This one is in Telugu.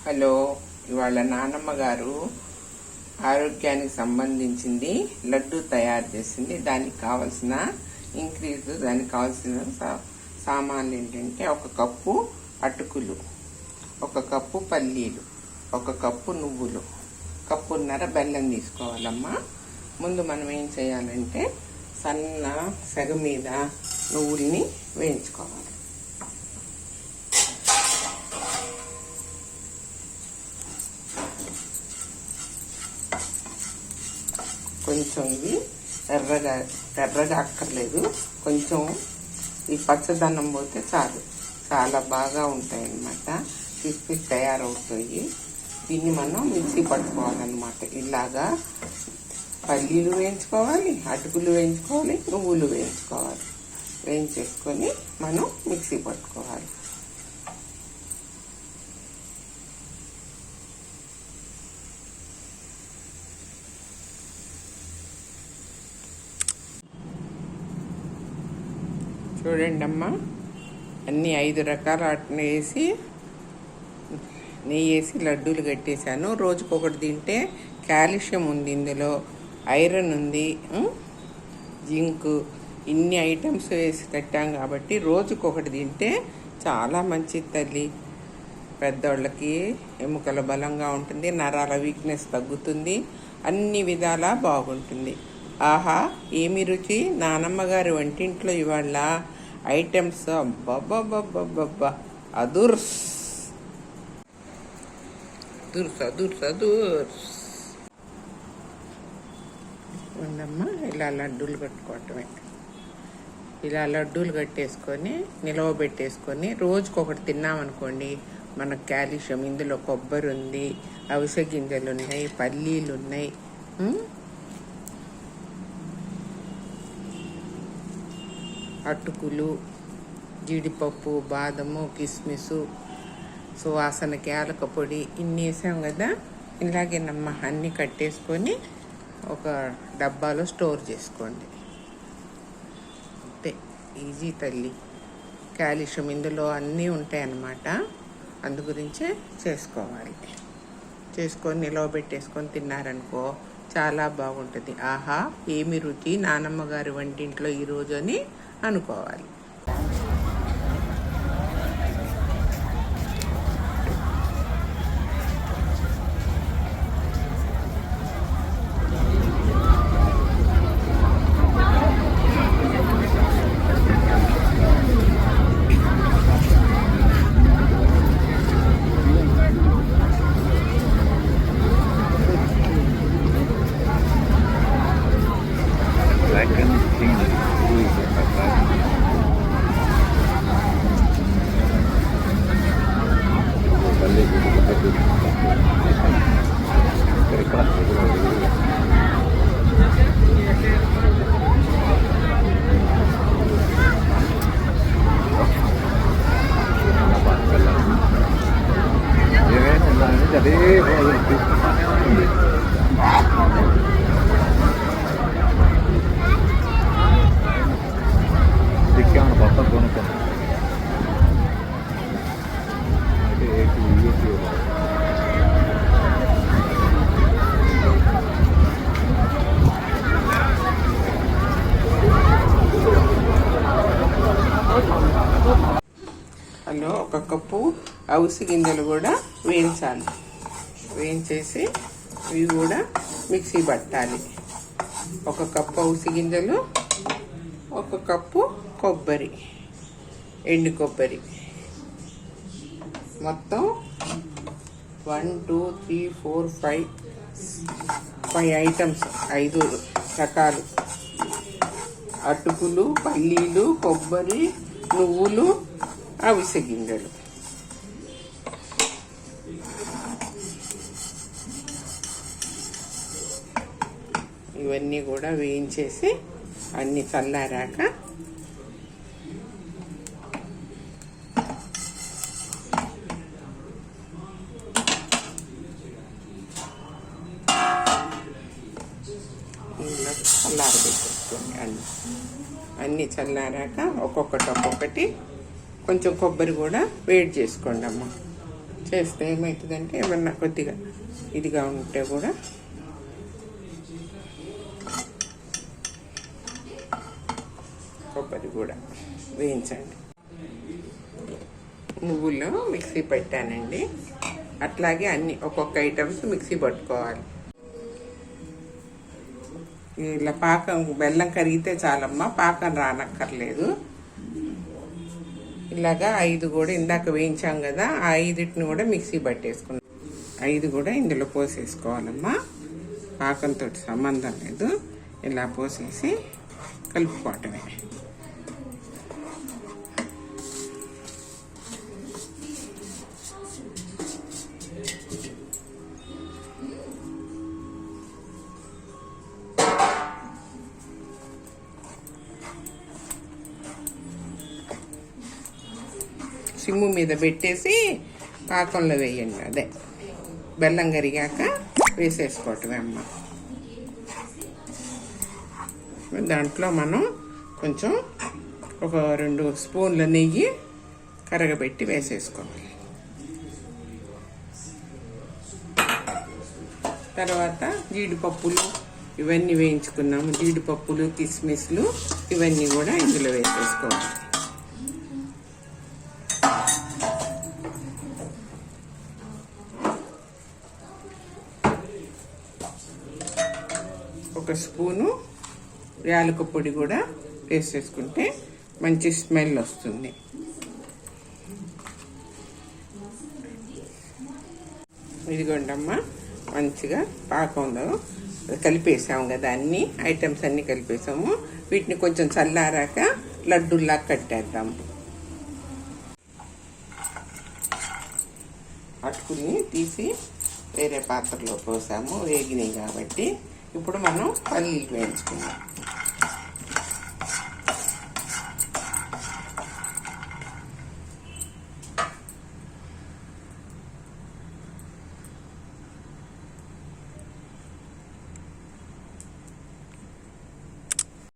హలో, ఇవాళ నానమ్మ గారు ఆరోగ్యానికి సంబంధించింది లడ్డు తయారు చేసింది. దానికి కావాల్సిన దానికి కావాల్సిన సామాన్లు ఏంటంటే 1 కప్పు అటుకులు, 1 కప్పు పల్లీలు, 1 కప్పు నువ్వులు, కప్పున్నర బెల్లం తీసుకోవాలమ్మా. ముందు మనం ఏం చేయాలంటే సన్న సెగ మీద నువ్వుల్ని వేయించుకోవాలి. కొంచెం ఇవి ఎర్రగా అక్కర్లేదు, కొంచెం ఈ పచ్చదనం పోతే చాలు, చాలా బాగా ఉంటాయి అన్నమాట. క్రిస్పీ తయారవుతాయి. దీన్ని మనం మిక్సీ పట్టుకోవాలన్నమాట. ఇలాగా పల్లీలు వేయించుకోవాలి, అటుకులు వేయించుకోవాలి, నువ్వులు వేయించుకోవాలి. వేయించేసుకొని మనం మిక్సీ పట్టుకోవాలి. చూడండి అమ్మా, అన్నీ 5 రకాల వాటిని వేసి నెయ్యి వేసి లడ్డూలు కట్టేశాను. రోజుకొకటి తింటే కాల్షియం ఉంది, ఇందులో ఐరన్ ఉంది, జింక్, ఇన్ని ఐటమ్స్ వేసి కట్టాం కాబట్టి రోజుకొకటి తింటే చాలా మంచిది తల్లి. పెద్దోళ్ళకి ఎముకల బలంగా ఉంటుంది, నరాల వీక్నెస్ తగ్గుతుంది, అన్ని విధాలా బాగుంటుంది. ఆహా, ఏమి రుచి! నానమ్మ గారి వంటింట్లో ఇవాళ ఐటమ్స్ అబ్బబ్బబ్బబ్బబ్బా, అదుర్స్ అదుర్స్ అదుర్స్ అదుర్స్. ఉందమ్మా, ఇలా లడ్డూలు కట్టుకోవటమే. ఇలా లడ్డూలు కట్టేసుకొని నిలవబెట్టేసుకొని రోజుకొకటి తిన్నామనుకోండి, మనకు కాల్షియం. ఇందులో కొబ్బరి ఉంది, అవిసె గింజలు ఉన్నాయి, పల్లీలు ఉన్నాయి, అటుకులు, జీడిపప్పు, బాదము, కిస్మిసు, సువాసనకి యాలక పొడి, ఇన్ని వేసాం కదా. ఇలాగేనమ్మా, అన్నీ కట్టేసుకొని ఒక డబ్బాలో స్టోర్ చేసుకోండి. అంతే, ఈజీ తల్లి. కాల్షియం ఇందులో అన్నీ ఉంటాయి అన్నమాట. అందు గురించే చేసుకోవాలి. చేసుకొని నిలవబెట్టేసుకొని తిన్నారనుకో, చాలా బాగుంటుంది. ఆహా, ఏమి రుచి! నానమ్మ గారి వంటింట్లో ఈరోజు అని అనుకోవాలి. అందులో 1 కప్పు అవిసె గింజలు కూడా వేయించాలి. వేయించేసి ఇవి కూడా మిక్సీ పట్టాలి. 1 కప్పు అవిసె గింజలు, 1 కప్పు కొబ్బరి, ఎండు కొబ్బరి, మొత్తం 1 2 3 4 5 ఐటమ్స్, 5 రకాలు. అటుకులు, పల్లీలు, కొబ్బరి, నువ్వులు, అవిసె గింజలు. ఇవన్నీ కూడా వేయించేసి అన్నీ చల్లారాక చల్లారబెట్టేసుకోండి. అన్నీ చల్లారాక ఒక్కొక్కటి కొంచెం కొబ్బరి కూడా వేడి చేసుకోండి అమ్మ. చేస్తే ఏమవుతుందంటే ఏమన్నా కొద్దిగా ఇదిగా ఉంటే కూడా కొబ్బరి కూడా వేయించండి. నువ్వులు మిక్సీ పెట్టానండి. అట్లాగే అన్ని ఒక్కొక్క ఐటమ్స్ మిక్సీ పట్టుకోవాలి. ఇలా పాకం బెల్లం కరిగితే చాలమ్మా, పాకం రానక్కర్లేదు. ఇలాగా 5 కూడా ఇందాక వేయించాం కదా, ఆ 5టిని కూడా మిక్సీ పట్టేసుకున్నాం. 5 కూడా ఇందులో పోసేసుకోవాలమ్మా. పాకంతో సంబంధం లేదు, ఇలా పోసేసి కలుపుకోవటమే. సిమ్ము మీద పెట్టేసి పాకంలో వేయండి. అదే బెల్లం కరిగాక వేసేసుకోవటమే అమ్మ. దాంట్లో మనం కొంచెం ఒక 2 స్పూన్ల నెయ్యి కరగబెట్టి వేసేసుకోవాలి. తర్వాత జీడిపప్పులు ఇవన్నీ వేయించుకున్నాము. జీడిపప్పులు, కిస్మిస్లు ఇవన్నీ కూడా ఇందులో వేసేసుకోవాలి. ఒక స్పూను యాలకుల పొడి కూడా వేసేసుకుంటే మంచి స్మెల్ వస్తుంది. ఇదిగోండమ్మా, మంచిగా పాకంలో కలిపేసాము కదా, అన్ని ఐటమ్స్ అన్నీ కలిపేసాము. వీటిని కొంచెం చల్లారాక లడ్డూల్లా కట్టేద్దాము. అటుకుని తీసి వేరే పాత్రలో పోసాము, వేగినాయి కాబట్టి. ఇప్పుడు మనం పల్లీలు వేయించుకుందాం.